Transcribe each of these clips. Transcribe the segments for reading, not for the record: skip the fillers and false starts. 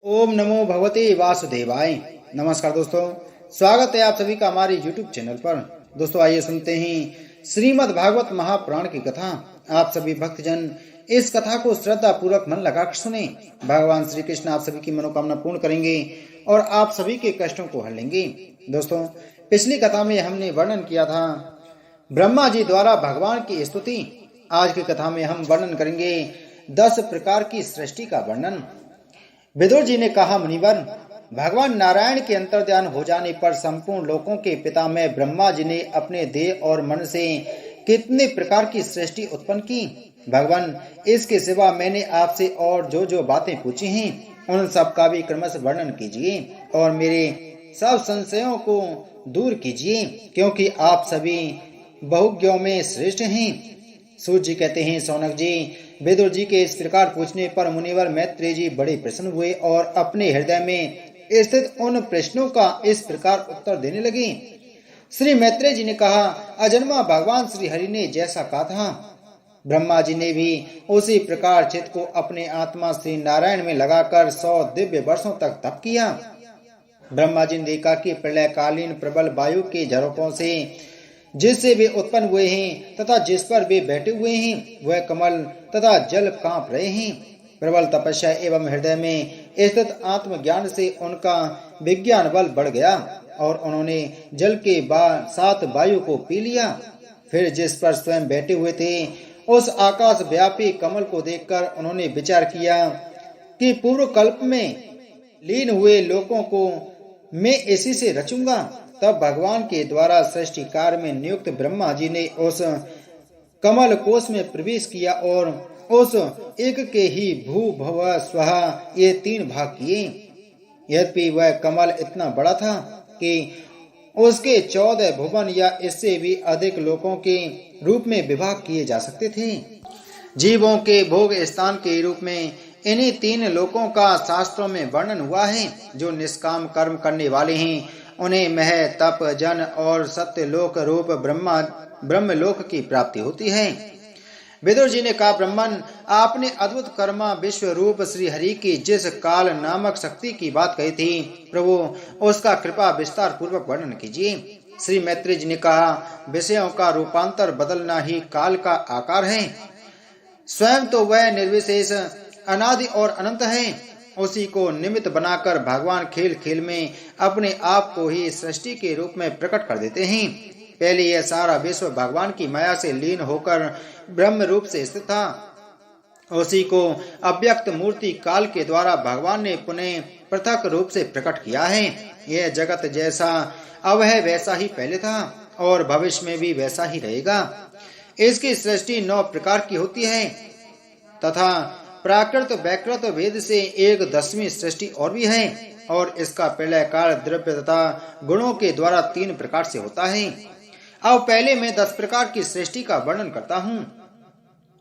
ओम नमो भगवते वासुदेवाय। नमस्कार दोस्तों, स्वागत है आप सभी का हमारे YouTube चैनल पर। दोस्तों आइए सुनते हैं श्रीमद् भागवत महापुराण की कथा। आप सभी भक्तजन इस कथा को श्रद्धा पूर्वक मन लगाकर सुने। भगवान श्री कृष्ण आप सभी की मनोकामना पूर्ण करेंगे और आप सभी के कष्टों को हर लेंगे। दोस्तों पिछली कथा में हमने वर्णन किया था ब्रह्मा जी द्वारा भगवान की स्तुति। आज की कथा में हम वर्णन करेंगे 10 प्रकार की सृष्टि का वर्णन। विदुर जी ने कहा, मुनिवर, भगवान नारायण के अंतर्ध्यान हो जाने पर संपूर्ण लोकों के पितामह ब्रह्मा जी ने अपने देह और मन से कितने प्रकार की सृष्टि उत्पन्न की। भगवान, इसके सिवा मैंने आपसे और जो जो बातें पूछी हैं उन सब का भी क्रमश वर्णन कीजिए और मेरे सब संशयों को दूर कीजिए, क्योंकि आप सभी बहुज्ञों में श्रेष्ठ हैं। सूत जी कहते हैं, सौनक जी, विदुर जी के इस प्रकार पूछने पर मुनिवर मैत्रेय जी बड़े प्रसन्न हुए और अपने हृदय में स्थित उन प्रश्नों का इस प्रकार उत्तर देने लगे। श्री मैत्रेय जी ने कहा, अजन्मा भगवान श्री हरि ने जैसा कहा था, ब्रह्मा जी ने भी उसी प्रकार चित्त को अपने आत्मा श्री नारायण में लगाकर 100 दिव्य वर्षों तक तप किया। ब्रह्मा जी ने देखा कि प्रलय कालीन प्रबल वायु के झरोकों से जिससे वे उत्पन्न हुए हैं तथा जिस पर वे बैठे हुए हैं वह कमल तथा जल कांप रहे हैं। प्रबल तपस्या एवं हृदय में स्थित आत्मज्ञान से उनका विज्ञान बल बढ़ गया और उन्होंने जल के साथ वायु को पी लिया। फिर जिस पर स्वयं बैठे हुए थे उस आकाश व्यापी कमल को देखकर उन्होंने विचार किया कि पूर्व कल्प में लीन हुए लोगों को मैं इसी से रचूंगा। तब भगवान के द्वारा सृष्टि कार्य में नियुक्त ब्रह्मा जी ने उस कमल कोश में प्रवेश किया और उस एक के ही भू भव स्वहा ये 3 भाग किए। यद्यपि वह कमल इतना बड़ा था कि उसके 14 भुवन या इससे भी अधिक लोकों के रूप में विभाग किए जा सकते थे। जीवों के भोग स्थान के रूप में इन्हीं 3 लोकों का शास्त्रों में वर्णन हुआ है। जो निष्काम कर्म करने वाले हैं उन्हें मह तप जन और सत्य लोक रूप ब्रह्मलोक की प्राप्ति होती है। विदुर जी ने कहा, ब्रह्मन, आपने अद्भुत कर्मा विश्व रूप श्री हरि की जिस काल नामक शक्ति की बात कही थी, प्रभु उसका कृपा विस्तार पूर्वक वर्णन कीजिए। श्री मैत्रेय जी ने कहा, विषयों का रूपांतर बदलना ही काल का आकार है। स्वयं तो वह निर्विशेष अनादि और अनंत है। उसी को निमित्त बनाकर भगवान खेल खेल में अपने आप को ही सृष्टि के रूप में प्रकट कर देते हैं। पहले यह सारा विश्व भगवान की माया से लीन होकर ब्रह्म रूप से स्थित था। उसी को अव्यक्त मूर्ति काल के द्वारा भगवान ने पुनः पृथक रूप से प्रकट किया है। यह जगत जैसा अब है वैसा ही पहले था और भविष्य में भी वैसा ही रहेगा। इसकी सृष्टि 9 प्रकार की होती है तथा प्राकृत वैकृत वेद से एक 10वीं सृष्टि और भी है और इसका प्रलय काल द्रव्य तथा गुणों के द्वारा 3 प्रकार से होता है। अब पहले मैं 10 प्रकार की सृष्टि का वर्णन करता हूँ।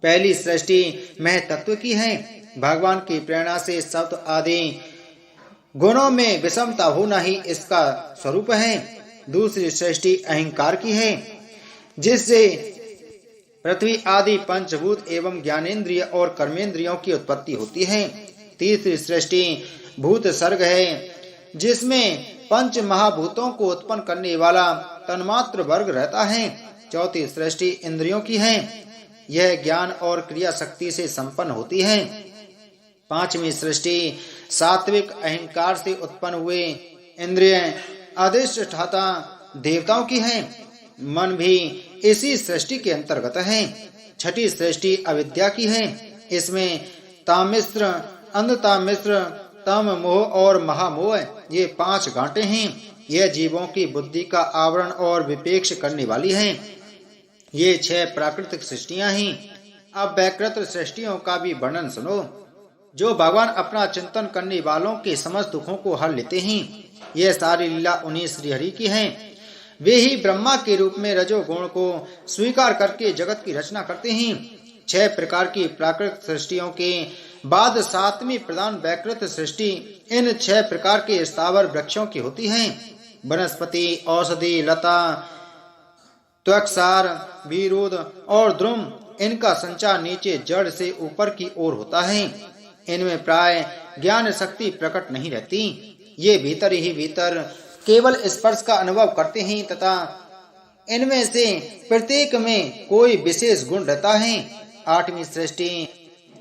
पहली सृष्टि महतत्व की है। भगवान की प्रेरणा से सप्त आदि गुणों में विषमता होना ही इसका स्वरूप है। दूसरी सृष्टि अहंकार की है, जिससे पृथ्वी आदि पंचभूत एवं ज्ञानेन्द्रिय और कर्मेंद्रियों की उत्पत्ति होती है। तीसरी सृष्टि भूत सर्ग है, जिसमें 5 महाभूतों को उत्पन्न करने वाला तन्मात्र वर्ग रहता है। चौथी सृष्टि इंद्रियों की है, यह ज्ञान और क्रिया शक्ति से संपन्न होती है। 5वीं सृष्टि सात्विक अहंकार से उत्पन्न हुए इंद्रिय अधिष्ठाता देवताओं की है। मन भी इसी सृष्टि के अंतर्गत है। 6ठी सृष्टि अविद्या की है। इसमें तामिश्र, अंधतामिश्र, तम मोह और महामोह ये 5 गांठें हैं। यह जीवों की बुद्धि का आवरण और विपेक्ष करने वाली है। ये 6 प्राकृतिक सृष्टियां हैं। अब वैकृत सृष्टियों का भी वर्णन सुनो, जो भगवान अपना चिंतन करने वालों के समस्त दुखों को हर लेते हैं। यह सारी लीला उन्हीं श्री हरि की है। वे ही ब्रह्मा के रूप में रजोगुण को स्वीकार करके जगत की रचना करते हैं। 6 प्रकार की प्राकृतिक सृष्टियों के बाद 7वीं प्रधान वैकृत सृष्टि इन 6 प्रकार के स्थावर वृक्षों की होती है। वनस्पति, औषधि, लता, त्वक्सार, विरुद और द्रुम, इनका संचार नीचे जड़ से ऊपर की ओर होता है। इनमें प्राय ज्ञान शक्ति प्रकट नहीं रहती। ये भीतर ही भीतर केवल स्पर्श का अनुभव करते हैं तथा इनमें से प्रत्येक में कोई विशेष गुण रहता है। 8वीं सृष्टि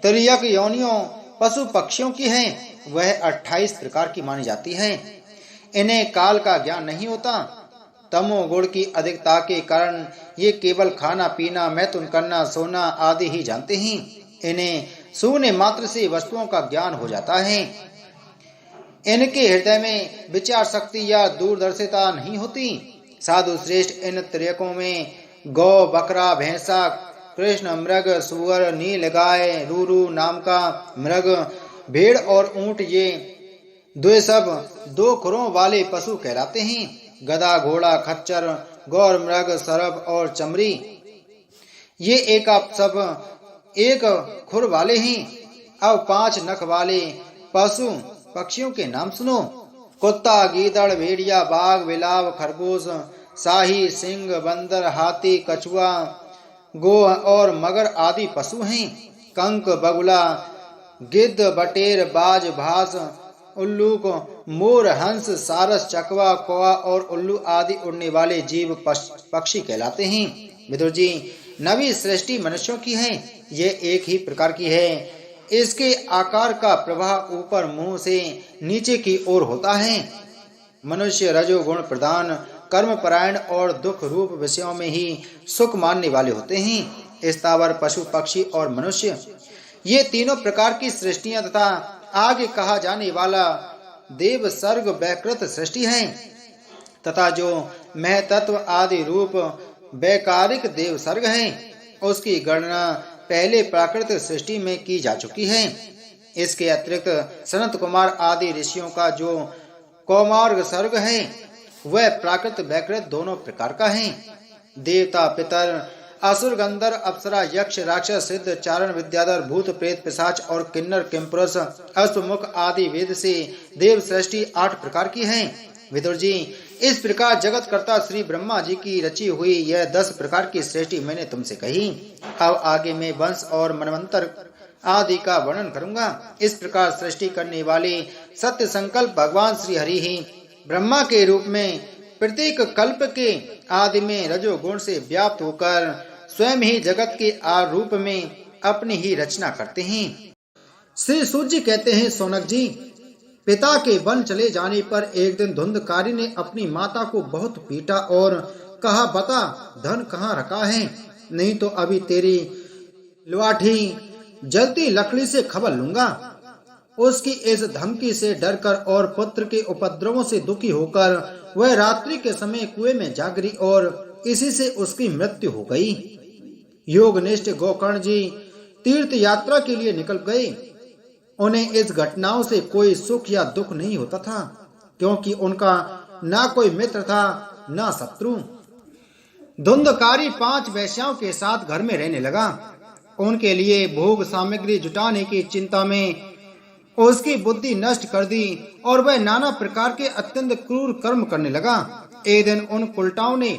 तिर्यक योनियों पशु पक्षियों की है, वह 28 प्रकार की मानी जाती है। इन्हें काल का ज्ञान नहीं होता। तमोगुण की अधिकता के कारण ये केवल खाना पीना, मैथुन करना, सोना आदि ही जानते हैं। इन्हें सूंघने मात्र से वस्तुओं का ज्ञान हो जाता है। इनके हृदय में विचार शक्ति या दूरदर्शिता नहीं होती। साधु श्रेष्ठ इन तिर्यकों में गौ, बकरा, भैंसा, कृष्ण मृग, सुअर, नीलगाय, रूरू नाम का मृग, भेड़ और ऊंट, ये द्विसब 2 खुरों वाले पशु कहलाते हैं। गधा, घोड़ा, खच्चर, गौर मृग, सरब और चमरी, ये एक सब 1 खुर वाले हैं। अब 5 नख वाले पशु पक्षियों के नाम सुनो। कुत्ता, गीदड़, भेड़िया, बाघ, बिलाव, खरगोश, शाही, सिंह, बंदर, हाथी, कछुआ, गो और मगर आदि पशु हैं। कंक, बगुला, गिद्ध, बटेर, बाज, भास, उल्लूक, मोर, हंस, सारस, चकवा, कौवा और उल्लू आदि उड़ने वाले जीव पक्षी कहलाते हैं। विदुर जी, 9वीं सृष्टि मनुष्यों की है। ये एक ही प्रकार की है। इसके आकार का प्रवाह ऊपर मुंह से नीचे की ओर होता है। मनुष्य रजोगुण प्रधान, कर्म परायण और दुख रूप विषयों में ही सुख मानने वाले होते हैं। स्थावर, पशु, पक्षी और मनुष्य, ये तीनों प्रकार की सृष्टियां तथा आगे कहा जाने वाला देव सर्ग वैकृत सृष्टि है तथा जो महतत्व आदि रूप वैकारिक देव सर्ग है, उसकी गणना पहले प्राकृत सृष्टि में की जा चुकी है। इसके अतिरिक्त सनत कुमार आदि ऋषियों का जो कौमार्ग सर्ग है, वह प्राकृत वैकृत दोनों प्रकार का है। देवता, पितर, असुर, गंधर्व, अप्सरा, यक्ष, राक्षस, सिद्ध, चारण, विद्याधर, भूत, प्रेत, पिशाच और किन्नर, किंपुरुष, अश्वमुख आदि वेद से देव सृष्टि 8 प्रकार की है। विदुर जी, इस प्रकार जगत कर्ता श्री ब्रह्मा जी की रची हुई यह 10 प्रकार की सृष्टि मैंने तुमसे कही। अब आगे मैं वंश और मनवंतर आदि का वर्णन करूंगा। इस प्रकार सृष्टि करने वाले सत्य संकल्प भगवान श्री हरि ही ब्रह्मा के रूप में प्रत्येक कल्प के आदि में रजोगुण से व्याप्त होकर स्वयं ही जगत के आरूप में अपनी ही रचना करते हैं। श्री सूर्य कहते हैं, सोनक जी, पिता के वन चले जाने पर एक दिन धुंधकारी ने अपनी माता को बहुत पीटा और कहा, बता धन कहाँ रखा है, नहीं तो अभी तेरी लुआठी जलती लकड़ी से खबर लूंगा। उसकी इस धमकी से डरकर और पुत्र के उपद्रवों से दुखी होकर वह रात्रि के समय कुएं में जा गिरी और इसी से उसकी मृत्यु हो गई। योगनिष्ठ गोकर्ण जी तीर्थ यात्रा के लिए निकल गए। उन्हें इस घटनाओं से कोई सुख या दुख नहीं होता था, क्योंकि उनका ना कोई मित्र था ना शत्रु। धुंधकारी 5 वेश्याओं के साथ घर में रहने लगा। उनके लिए भोग सामग्री जुटाने की चिंता में उसकी बुद्धि नष्ट कर दी और वह नाना प्रकार के अत्यंत क्रूर कर्म करने लगा। एक दिन उन उल्टाओं ने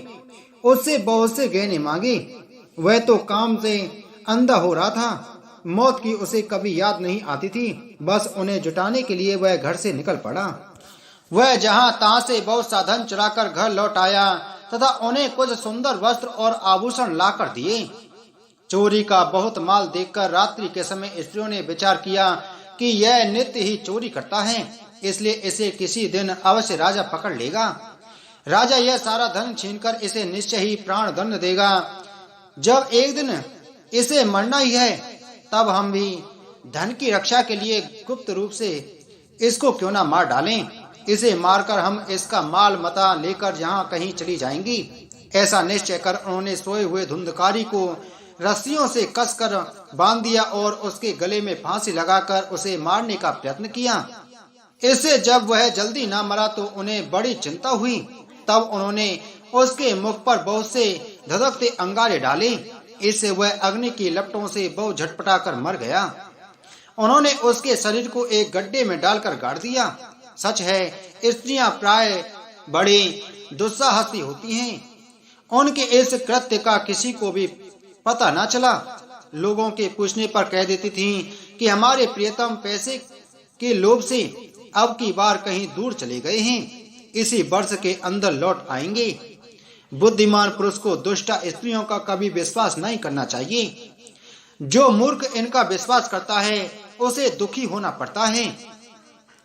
उससे बहुत से गहने मांगे। वह तो काम से अंधा हो रहा था। मौत की उसे कभी याद नहीं आती थी। बस उन्हें जुटाने के लिए वह घर से निकल पड़ा। वह जहां तहां से बहुत सा धन चुराकर घर लौट आया तथा उन्हें कुछ सुंदर वस्त्र और आभूषण लाकर दिए। चोरी का बहुत माल देखकर रात्रि के समय स्त्रियों ने विचार किया कि यह नित्य ही चोरी करता है, इसलिए इसे किसी दिन अवश्य राजा पकड़ लेगा। राजा यह सारा धन छीनकर इसे निश्चय ही प्राण दंड देगा। जब एक दिन इसे मरना ही है, तब हम भी धन की रक्षा के लिए गुप्त रूप से इसको क्यों ना मार डालें। इसे मारकर हम इसका माल मता लेकर जहां कहीं चली जाएंगी। ऐसा निश्चय कर उन्होंने सोए हुए धुंधकारी को रस्सियों से कसकर बांध दिया और उसके गले में फांसी लगाकर उसे मारने का प्रयत्न किया। इससे जब वह जल्दी ना मरा तो उन्हें बड़ी चिंता हुई। तब उन्होंने उसके मुख पर बहुत से धधकते अंगारे डाले। इससे वह अग्नि की लपटों से बहुत झटपटा कर मर गया। उन्होंने उसके शरीर को एक गड्ढे में डालकर गाड़ दिया। सच है, स्त्रियां प्राय बड़ी दुस्साहसी होती हैं। उनके इस कृत्य का किसी को भी पता न चला। लोगों के पूछने पर कह देती थीं कि हमारे प्रियतम पैसे के लोभ से अब की बार कहीं दूर चले गए हैं, इसी वर्ष के अंदर लौट आएंगे। बुद्धिमान पुरुष को दुष्ट स्त्रियों का कभी विश्वास नहीं करना चाहिए। जो मूर्ख इनका विश्वास करता है उसे दुखी होना पड़ता है।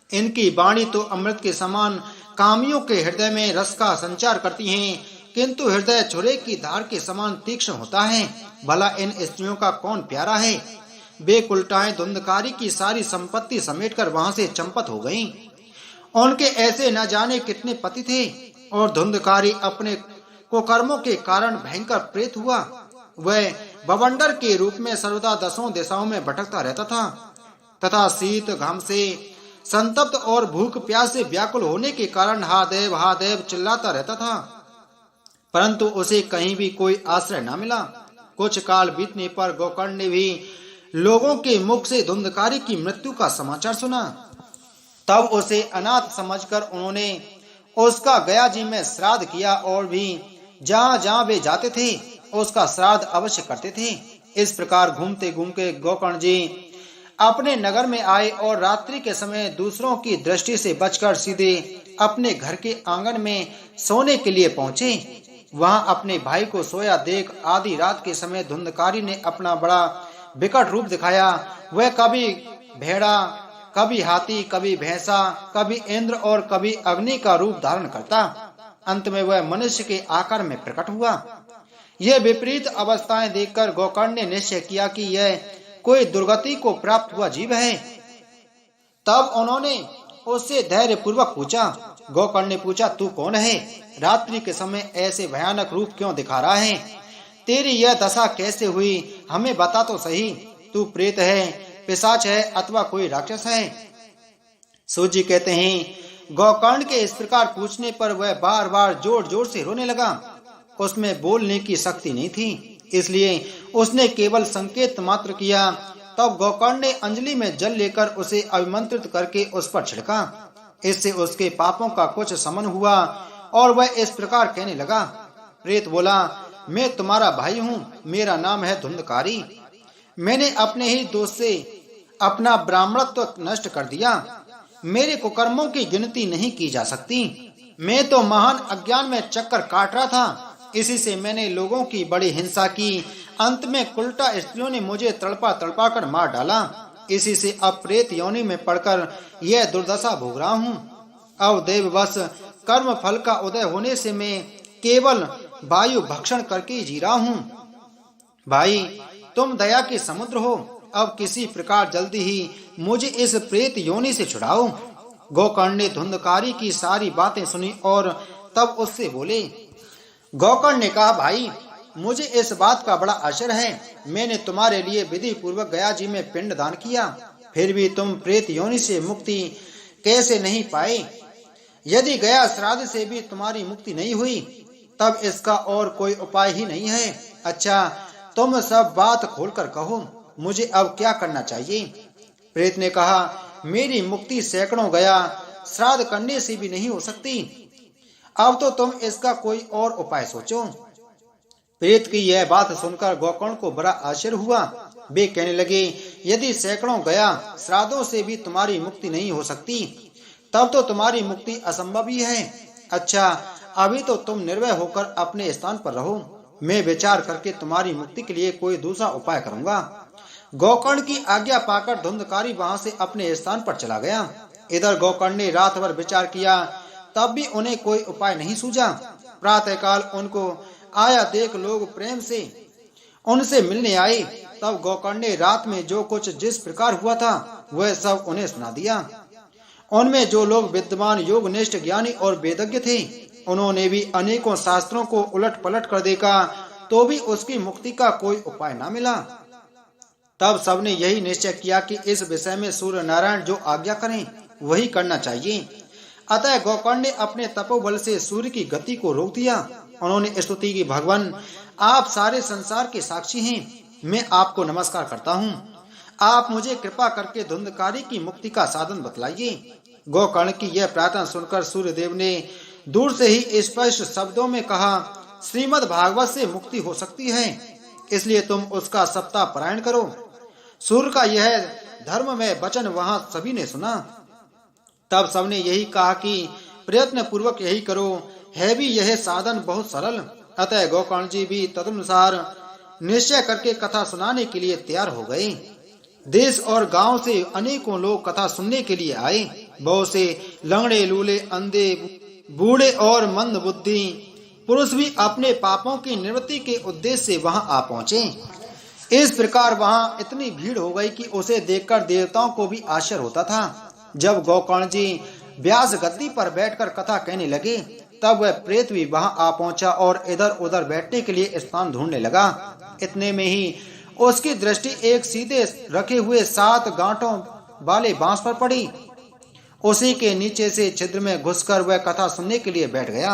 इनकी वाणी तो अमृत के समान कामियों के हृदय में रस का संचार करती हैं, किंतु हृदय छुरे की धार के समान तीक्ष्ण होता है। भला इन स्त्रियों का कौन प्यारा है? वे कुलटाएं धुंधकारी की सारी संपत्ति समेटकर वहां से चंपत हो गईं। उनके ऐसे न जाने कितने पति थे, और धुंधकारी अपने कुकर्मों के कारण भयंकर प्रेत हुआ। वह बवंडर के रूप में सर्वदा दसों दिशाओं में भटकता रहता था तथा शीत घाम से संतप्त और भूख प्यास से व्याकुल होने के कारण हा देव चिल्लाता रहता था, परंतु उसे कहीं भी कोई आश्रय न मिला। कुछ काल बीतने पर गोकर्ण ने भी लोगों के मुख से धुंधकारी की मृत्यु का समाचार सुना। तब उसे अनाथ समझकर उन्होंने उसका गया जी में श्राद्ध किया, और भी जहाँ जहाँ वे जाते थे उसका श्राद्ध अवश्य करते थे। इस प्रकार घूमते घूमते गोकर्ण जी अपने नगर में आए और रात्रि के समय दूसरों की दृष्टि से बचकर सीधे अपने घर के आंगन में सोने के लिए पहुंचे। वहां अपने भाई को सोया देख आधी रात के समय धुंधकारी ने अपना बड़ा विकट रूप दिखाया। वह कभी भेड़ा, कभी हाथी, कभी भैंसा, कभी इंद्र और कभी अग्नि का रूप धारण करता। अंत में वह मनुष्य के आकार में प्रकट हुआ। यह विपरीत अवस्थाएं देखकर गोकर्ण ने निश्चय किया कि यह कोई दुर्गति को प्राप्त हुआ जीव है। तब उन्होंने उससे धैर्य पूर्वक पूछा। गोकर्ण ने पूछा, तू कौन है? रात्रि के समय ऐसे भयानक रूप क्यों दिखा रहा है? तेरी यह दशा कैसे हुई, हमें बता तो सही। तू प्रेत है, पिशाच है अथवा कोई राक्षस है? सूर्य कहते हैं, गोकर्ण के इस प्रकार पूछने पर वह बार बार जोर जोर से रोने लगा। उसमें बोलने की शक्ति नहीं थी, इसलिए उसने केवल संकेत मात्र किया। तब गोकर्ण ने अंजलि में जल लेकर उसे अभिमंत्रित करके उस पर छिड़का। इससे उसके पापों का कुछ शमन हुआ और वह इस प्रकार कहने लगा। प्रेत बोला, मैं तुम्हारा भाई हूँ, मेरा नाम है धुंधकारी। मैंने अपने ही दोष से अपना ब्राह्मणत्व नष्ट कर दिया। मेरे कुकर्मों की गिनती नहीं की जा सकती। मैं तो महान अज्ञान में चक्कर काट रहा था, इसी से मैंने लोगों की बड़ी हिंसा की। अंत में कुलटा स्त्रियों ने मुझे तड़पा तड़पा कर मार डाला। इसी से अब प्रेत योनि में पड़कर यह दुर्दशा भोग रहा हूँ। अब देववश कर्म फल का उदय होने से मैं केवल वायु भक्षण करके जी रहा हूँ। भाई, तुम दया के समुद्र हो, अब किसी प्रकार जल्दी ही मुझे इस प्रेत योनि से छुड़ाओ। गोकर्ण ने धुंधकारी की सारी बातें सुनी और तब उससे बोले। गोकर्ण ने कहा, भाई, मुझे इस बात का बड़ा आश्चर्य है। मैंने तुम्हारे लिए विधि पूर्वक गया जी में पिंड दान किया, फिर भी तुम प्रेत योनि से मुक्ति कैसे नहीं पाए? यदि गया श्राद्ध से भी तुम्हारी मुक्ति नहीं हुई, तब इसका और कोई उपाय ही नहीं है। अच्छा, तुम सब बात खोलकर कहो, मुझे अब क्या करना चाहिए? प्रेत ने कहा, मेरी मुक्ति सैकड़ों गया श्राद्ध करने से भी नहीं हो सकती। अब तो तुम इसका कोई और उपाय सोचो। प्रेत की यह बात सुनकर गोकर्ण को बड़ा आश्चर्य हुआ। वे कहने लगे, यदि सैकड़ों गया श्राद्धों से भी तुम्हारी मुक्ति नहीं हो सकती, तब तो तुम्हारी मुक्ति असंभव ही है। अच्छा, अभी तो तुम निर्भय होकर अपने स्थान पर रहो, मैं विचार करके तुम्हारी मुक्ति के लिए कोई दूसरा उपाय करूंगा। गोकर्ण की आज्ञा पाकर धुंधकारी वहां से अपने स्थान पर चला गया। इधर गोकर्ण ने रात भर विचार किया, तब भी उन्हें कोई उपाय नहीं सूझा। प्रातःकाल उनको आया देख लोग प्रेम से उनसे मिलने आए। तब गोकर्ण ने रात में जो कुछ जिस प्रकार हुआ था वह सब उन्हें सुना दिया। उनमें जो लोग विद्वान, योगनिष्ठ, ज्ञानी और वेदज्ञ थे, उन्होंने भी अनेकों शास्त्रों को उलट पलट कर देखा, तो भी उसकी मुक्ति का कोई उपाय न मिला। तब सबने यही निश्चय किया कि इस विषय में सूर्य नारायण जो आज्ञा करें वही करना चाहिए। अतः गोकर्ण ने अपने तपोबल से सूर्य की गति को रोक दिया। उन्होंने स्तुति की, भगवान, आप सारे संसार के साक्षी हैं, मैं आपको नमस्कार करता हूँ। आप मुझे कृपा करके धुंधकारी की मुक्ति का साधन बतलाइए। गोकर्ण की यह प्रार्थना सुनकर सूर्यदेव ने दूर से ही स्पष्ट शब्दों में कहा, श्रीमद् भागवत से मुक्ति हो सकती है, इसलिए तुम उसका सप्ताह पारायण करो। सूर्य का यह धर्म में वचन वहां सभी ने सुना। तब सबने यही कहा कि प्रयत्न पूर्वक यही करो, है भी यह साधन बहुत सरल। अतः गोकर्ण जी भी तदनुसार निश्चय करके कथा सुनाने के लिए तैयार हो गए। देश और गांव से अनेकों लोग कथा सुनने के लिए आए। बहुत से लंगड़े, लूले, अंधे, बूढ़े और मंद बुद्धि पुरुष भी अपने पापों की निवृत्ति के उद्देश्य से वहां आ पहुंचे। इस प्रकार वहां इतनी भीड़ हो गई कि उसे देखकर देवताओं को भी आश्चर्य होता था। जब गोकर्ण जी व्यास गद्दी पर बैठकर कथा कहने लगे, तब वह प्रेत भी वहां आ पहुंचा और इधर उधर बैठने के लिए स्थान ढूंढने लगा। इतने में ही उसकी दृष्टि एक सीधे रखे हुए 7 गांठों वाले बांस पर पड़ी। उसी के नीचे से छिद्र में घुसकर वह कथा सुनने के लिए बैठ गया।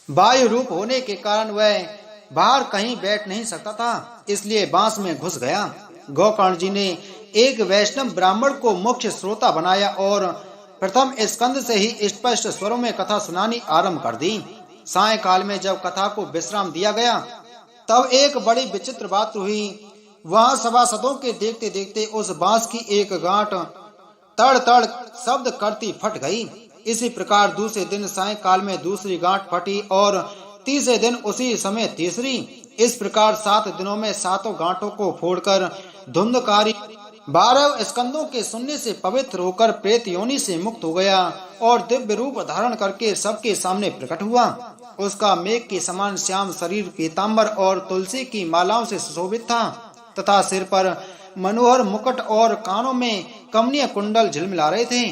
वायु रूप होने के कारण वह बाहर कहीं बैठ नहीं सकता था, इसलिए बांस में घुस गया। गोकर्ण जी ने एक वैष्णव ब्राह्मण को मुख्य श्रोता बनाया और प्रथम स्कंद से ही स्पष्ट स्वरों में कथा सुनानी आरंभ कर दी। सायंकाल में जब कथा को विश्राम दिया गया, तब एक बड़ी विचित्र बात हुई। वहां सभासदों के देखते देखते उस बांस की एक गांठ तड़ तड़ शब्द करती फट गई। इसी प्रकार दूसरे दिन सायंकाल में दूसरी गांठ फटी और तीसरे दिन उसी समय तीसरी। इस प्रकार 7 दिनों में 7 गांठों को फोड़कर धुंधकारी 12 स्कंदों के सुनने से पवित्र होकर प्रेत योनि से मुक्त हो गया और दिव्य रूप धारण करके सबके सामने प्रकट हुआ। उसका मेघ के समान श्याम शरीर पीतांबर और तुलसी की मालाओं से सुशोभित था तथा सिर पर मनोहर मुकुट और कानों में कमनीय कुंडल झिलमिला रहे थे।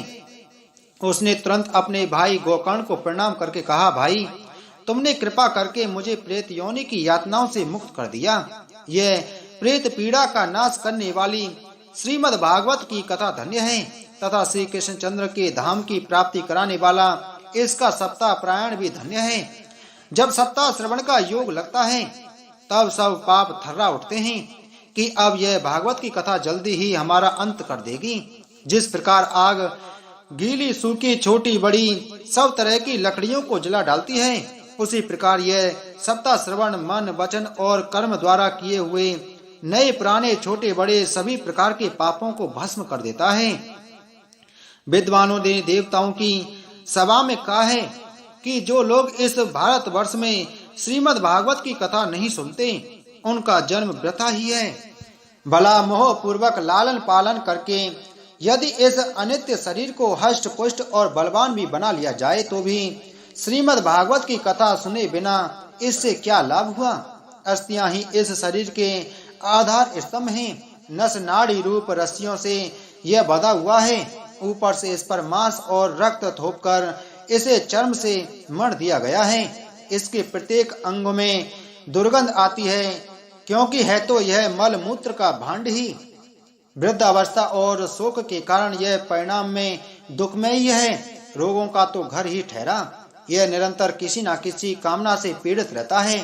उसने तुरंत अपने भाई गोकर्ण को प्रणाम करके कहा, भाई, तुमने कृपा करके मुझे प्रेत योनि की यातनाओं से मुक्त कर दिया। यह प्रेत पीड़ा का नाश करने वाली श्रीमद् भागवत की कथा धन्य है तथा श्री कृष्णचंद्र के धाम की प्राप्ति कराने वाला इसका सप्ताह प्रायण भी धन्य है। जब सप्ताह श्रवण का योग लगता है, तब सब पाप थर्रा उठते हैं कि अब यह भागवत की कथा जल्दी ही हमारा अंत कर देगी। जिस प्रकार आग गीली, सूखी, छोटी बड़ी सब तरह की लकड़ियों को जला डालती है, उसी प्रकार यह सप्ताह श्रवण मन, वचन और कर्म द्वारा किए हुए नए पुराने छोटे बड़े सभी प्रकार के पापों को भस्म कर देता है। विद्वानों ने देवताओं की सभा में कहा है कि जो लोग इस भारतवर्ष में श्रीमद् भागवत की कथा नहीं सुनते, उनका जन्म वृथा ही है। भला मोह पूर्वक लालन पालन करके यदि इस अनित्य शरीर को हष्ट पुष्ट और बलवान भी बना लिया जाए, तो भी श्रीमद् भागवत की कथा सुने बिना इससे क्या लाभ हुआ। अस्थियां ही इस शरीर के आधार स्तंभ हैं। नस नाड़ी रूप रस्सियों से यह बंधा हुआ है। ऊपर से इस पर मांस और रक्त थोपकर इसे चर्म से मढ़ दिया गया है। इसके प्रत्येक अंग में दुर्गंध आती है, क्योंकि है तो यह मल मूत्र का भांड ही। वृद्धावस्था और शोक के कारण यह परिणाम में दुखमय ही है। रोगों का तो घर ही ठहरा। यह निरंतर किसी न किसी कामना से पीड़ित रहता है,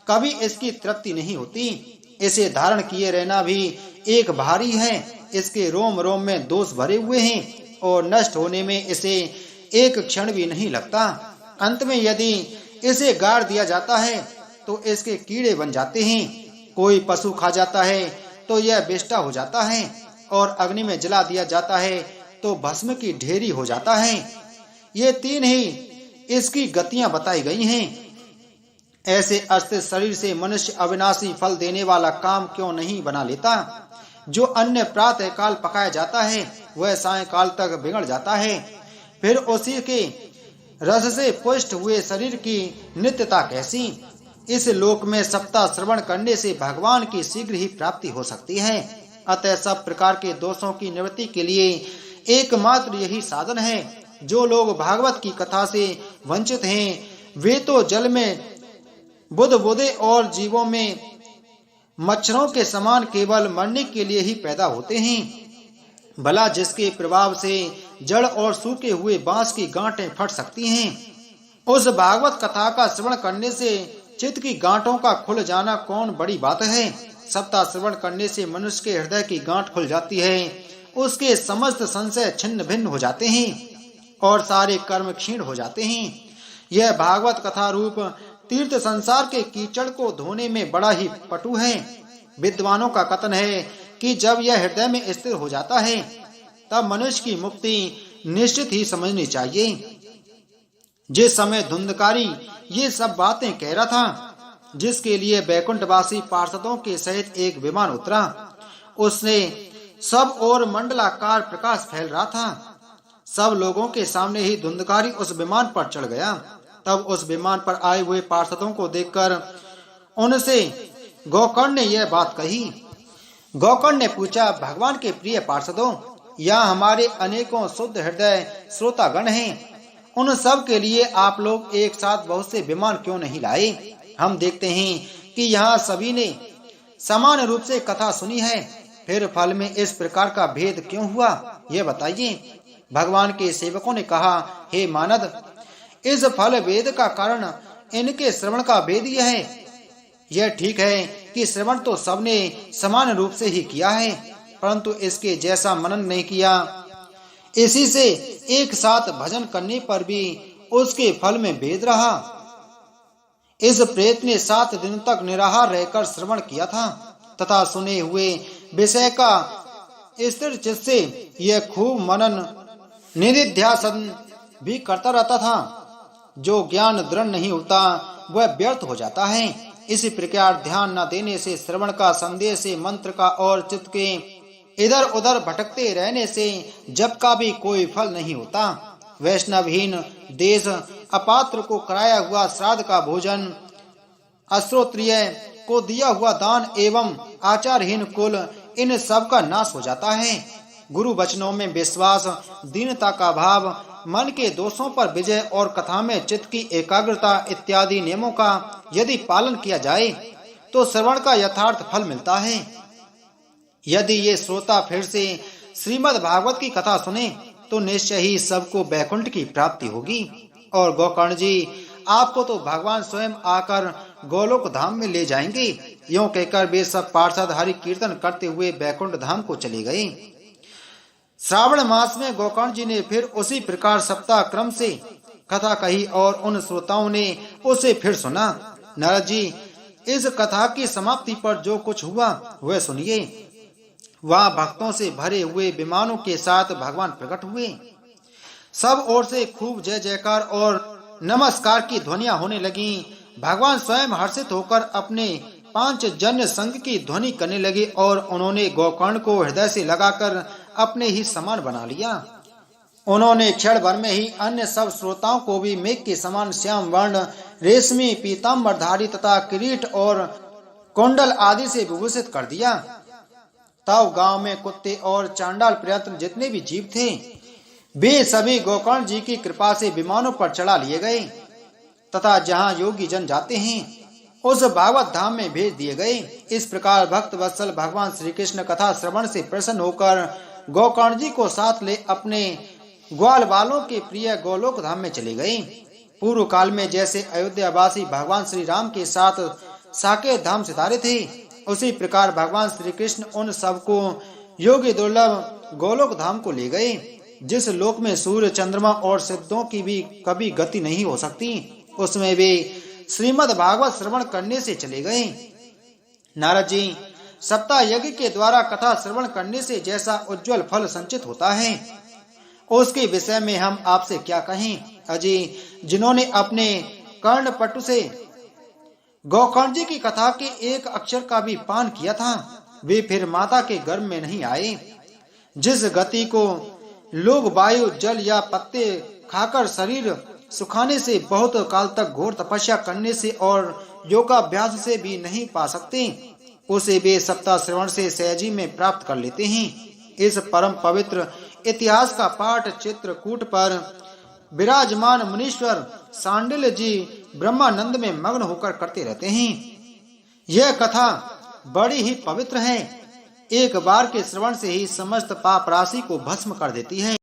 कभी इसकी तृप्ति नहीं होती। इसे धारण किए रहना भी एक भारी है। इसके रोम रोम में दोष भरे हुए हैं और नष्ट होने में इसे एक क्षण भी नहीं लगता। अंत में यदि इसे गाड़ दिया जाता है तो इसके कीड़े बन जाते हैं। कोई पशु खा जाता है तो यह विष्टा हो जाता है और अग्नि में जला दिया जाता है तो भस्म की ढेरी हो जाता है। ये 3 ही इसकी गतियां बताई गई हैं। ऐसे अस्थिर शरीर से मनुष्य अविनाशी फल देने वाला काम क्यों नहीं बना लेता। जो अन्य प्रातः काल पकाया जाता है वह सायंकाल तक बिगड़ जाता है। फिर उसी के रस से पुष्ट हुए शरीर की नित्यता कैसी। इस लोक में सप्ताह श्रवण करने से भगवान की शीघ्र ही प्राप्ति हो सकती है। अतः सब प्रकार के दोषों की निवृत्ति के लिए एकमात्र यही साधन है। जो लोग भागवत की कथा से वंचित हैं, वे तो जल में बुदबुदे और जीवों में मच्छरों के समान केवल मरने के लिए ही पैदा होते हैं। भला जिसके प्रभाव से जड़ और सूखे हुए बांस की गांठें फट सकती हैं, उस भागवत कथा का श्रवण करने से चित्त की गांठों का खुल जाना कौन बड़ी बात है। सप्ताह श्रवण करने से मनुष्य के हृदय की गांठ खुल जाती है। उसके समस्त संशय छिन्न भिन्न हो जाते हैं और सारे कर्म क्षीण हो जाते हैं। यह भागवत कथा रूप तीर्थ संसार के कीचड़ को धोने में बड़ा ही पटु है। विद्वानों का कथन है कि जब यह हृदय में स्थिर हो जाता है तब मनुष्य की मुक्ति निश्चित ही समझनी चाहिए। जिस समय धुंधकारी ये सब बातें कह रहा था, जिसके लिए बैकुंठवासी पार्षदों के सहित एक विमान उतरा, उसने सब ओर मंडलाकार प्रकाश फैल रहा था। सब लोगों के सामने ही धुंधकारी उस विमान पर चढ़ गया। तब उस विमान पर आए हुए पार्षदों को देखकर उनसे गोकर्ण ने यह बात कही। गोकर्ण ने पूछा, भगवान के प्रिय पार्षदों, यहाँ हमारे अनेकों शुद्ध हृदय श्रोतागण हैं। उन सब के लिए आप लोग एक साथ बहुत से विमान क्यों नहीं लाए? हम देखते हैं कि यहाँ सभी ने समान रूप से कथा सुनी है, फिर फल में इस प्रकार का भेद क्यों हुआ, यह बताइए। भगवान के सेवकों ने कहा, हे मानद, इस फल भेद का कारण इनके श्रवण का भेद यह है। यह ठीक है कि श्रवण तो सबने समान रूप से ही किया है, परंतु इसके जैसा मनन नहीं किया। इसी से एक साथ भजन करने पर भी उसके फल में भेद रहा। इस प्रेत ने 7 दिन तक निराहार रहकर श्रवण किया था तथा सुने हुए विषय का स्थिर चित्त से यह खूब मनन निधिध्यासन भी करता रहता था। जो ज्ञान दृढ़ नहीं होता वह व्यर्थ हो जाता है। इसी प्रकार ध्यान न देने से, श्रवण का संदेश से, मंत्र का और चित्त के इधर उधर भटकते रहने से जप का भी कोई फल नहीं होता। वैष्णवहीन देश, अपात्र को कराया हुआ श्राद्ध का भोजन, अश्रोत्रिय को दिया हुआ दान एवं आचारहीन कुल, इन सब का नाश हो जाता है। गुरु वचनों में विश्वास, दीनता का भाव, मन के दोषों पर विजय और कथा में चित्त की एकाग्रता इत्यादि नियमों का यदि पालन किया जाए तो श्रवण का यथार्थ फल मिलता है। यदि ये श्रोता फिर से श्रीमद् भागवत की कथा सुने तो निश्चय ही सबको बैकुंठ की प्राप्ति होगी। और गोकर्ण जी, आपको तो भगवान स्वयं आकर गोलोक धाम में ले जाएंगे। यूं कहकर वे सब पार्षद हरि कीर्तन करते हुए बैकुंठ धाम को चले गए। श्रावण मास में गोकर्ण जी ने फिर उसी प्रकार सप्ताह क्रम से कथा कही और उन श्रोताओं ने उसे फिर सुना। नारद जी, इस कथा की समाप्ति पर जो कुछ हुआ वह सुनिए। वहां भक्तों से भरे हुए विमानों के साथ भगवान प्रकट हुए। सब ओर से खूब जय जयकार और नमस्कार की ध्वनियां होने लगी। भगवान स्वयं हर्षित होकर अपने 5 जन्य संघ की ध्वनि करने लगे और उन्होंने गोकर्ण को हृदय से लगाकर अपने ही समान बना लिया। उन्होंने क्षण भर में ही अन्य सब श्रोताओं को भी मेघ के समान श्याम वर्ण, रेशमी पीताम्बरधारी तथा किरीट और कुंडल आदि से विभूषित कर दिया। तब गांव में कुत्ते और चांडाल पर्यंत जितने भी जीव थे वे सभी गोकर्ण जी की कृपा से विमानों पर चढ़ा लिए गए तथा जहां योगी जन जाते हैं उस भागवत धाम में भेज दिए गए। इस प्रकार भक्त वत्सल भगवान श्री कृष्ण कथा श्रवण से प्रसन्न होकर गोकर्ण जी को साथ ले अपने ग्वाल बालों के प्रिय गोलोक धाम में चले गए। पूर्व काल में जैसे अयोध्यावासी भगवान श्री राम के साथ साकेत धाम सितारे थे, उसी प्रकार भगवान श्री कृष्ण उन सबको योगी दुर्लभ गोलोक धाम को ले गए, जिस लोक में सूर्य, चंद्रमा और सिद्धों की भी कभी गति नहीं हो सकती। उसमें वे श्रीमद् भागवत श्रवण करने से चले गए। नारद जी, सप्ताह यज्ञ के द्वारा कथा श्रवण करने से जैसा उज्जवल फल संचित होता है उसके विषय में हम आपसे क्या कहें। अजी, जिन्होंने अपने कर्णपटु से गोकर्ण जी की कथा के एक अक्षर का भी पान किया था वे फिर माता के गर्भ में नहीं आए। जिस गति को लोग वायु, जल या पत्ते खाकर शरीर सुखाने से, बहुत काल तक घोर तपस्या करने से और योगाभ्यास से भी नहीं पा सकते, उसे वे सप्ताह श्रवण से सहजी में प्राप्त कर लेते हैं। इस परम पवित्र इतिहास का पाठ चित्रकूट पर विराजमान मुनीश्वर सांडिल्य जी ब्रह्मानंद में मग्न होकर करते रहते हैं। यह कथा बड़ी ही पवित्र है। एक बार के श्रवण से ही समस्त पाप राशि को भस्म कर देती है।